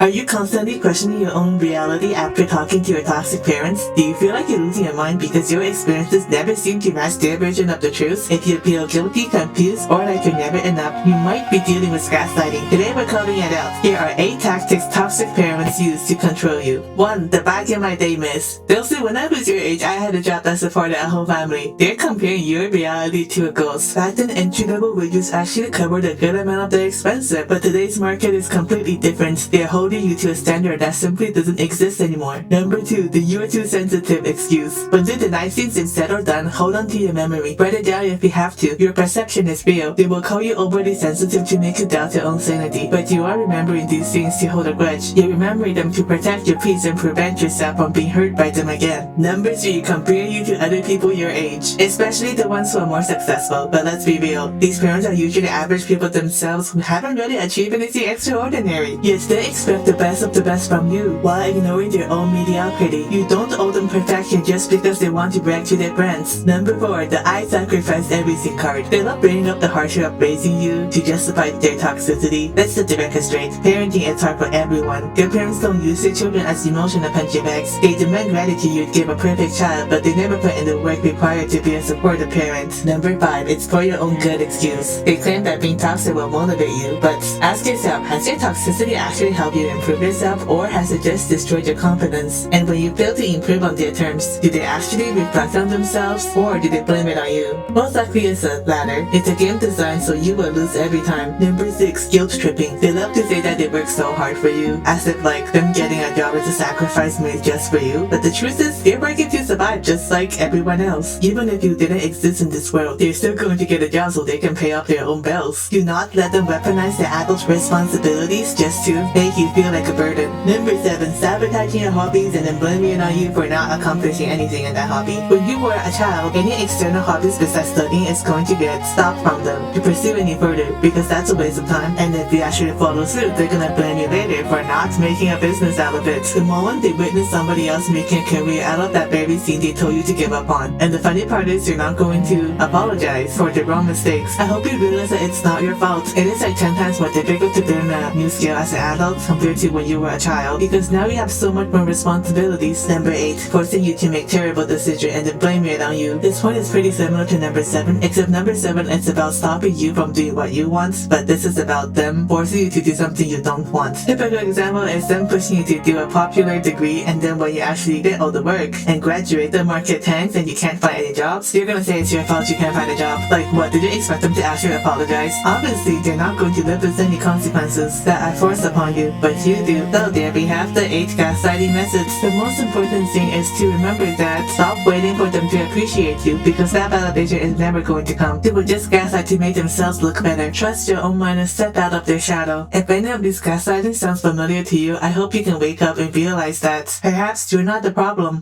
Are you constantly questioning your own reality after talking to your toxic parents? Do you feel like you're losing your mind because your experiences never seem to match their version of the truth? If you feel guilty, confused, or like you're never enough, you might be dealing with gaslighting. Today we're covering it out. Here are 8 tactics toxic parents use to control you. 1. The back in my day myth. They'll say when I was your age, I had a job that supported a whole family. They're comparing your reality to a ghost. Back then, entry-level wages actually covered a good amount of their expenses, but today's market is completely different. They're holding you to a standard that simply doesn't exist anymore. Number 2, the you're too sensitive excuse. When the nice things is said or done, hold on to your memory. Write it down if you have to. Your perception is real. They will call you overly sensitive to make you doubt your own sanity. But you are remembering these things to hold a grudge. You're remembering them to protect your peace and prevent yourself from being hurt by them again. Number 3, compare you to other people your age, especially the ones who are more successful. But let's be real, these parents are usually average people themselves who haven't really achieved anything extraordinary. Yet they expect the best of the best from you while ignoring their own mediocrity. You don't owe them perfection just because they want to brag to their friends. Number 4, the I sacrifice everything card. They love bringing up the hardship of raising you to justify their toxicity. Let's set the record straight. Parenting is hard for everyone. Your parents don't use their children as emotional punching bags. They demand gratitude you'd give a perfect child, but they never put in the work required to be a supportive parent. Number 5, it's for your own good excuse. They claim that being toxic will motivate you, but ask yourself, has your toxicity actually helped you improve yourself, or has it just destroyed your confidence? And when you fail to improve on their terms, do they actually reflect on themselves, or do they blame it on you? Most likely it's the latter. It's a game designed so you will lose every time. Number 6, guilt tripping. They love to say that they work so hard for you, as if like them getting a job is a sacrifice made just for you. But the truth is, they're working to survive just like everyone else. Even if you didn't exist in this world, they're still going to get a job so they can pay off their own bills. Do not let them weaponize their adult responsibilities just to make you feel like a burden. Number 7, sabotaging your hobbies and then blaming it on you for not accomplishing anything in that hobby. When you were a child, any external hobbies besides studying is going to get stopped from them to pursue any further because that's a waste of time, and if you actually follow through, they're gonna blame you later for not making a business out of it. The moment they witness somebody else making a career out of that very thing they told you to give up on. And the funny part is you're not going to apologize for the wrong mistakes. I hope you realize that it's not your fault. It is like 10 times more difficult to learn a new skill as an adult compared to when you were a child, because now you have so much more responsibilities. Number 8, forcing you to make terrible decisions and then blaming it on you. This one is pretty similar to number 7, except number 7 is about stopping you from doing what you want, but this is about them forcing you to do something you don't want. Typical example is them pushing you to do a popular degree, and then when you actually get all the work and graduate, the market tanks and you can't find any jobs, you're gonna say it's your fault you can't find a job. Like, what, did you expect them to actually apologize? Obviously, they're not going to live with any consequences that I forced upon you, but you do. So there we have the 8 gaslighting methods. The most important thing is to remember that stop waiting for them to appreciate you, because that validation is never going to come. They will just gaslight to make themselves look better. Trust your own mind and step out of their shadow. If any of these gaslighting sounds familiar to you, I hope you can wake up and realize that perhaps you're not the problem.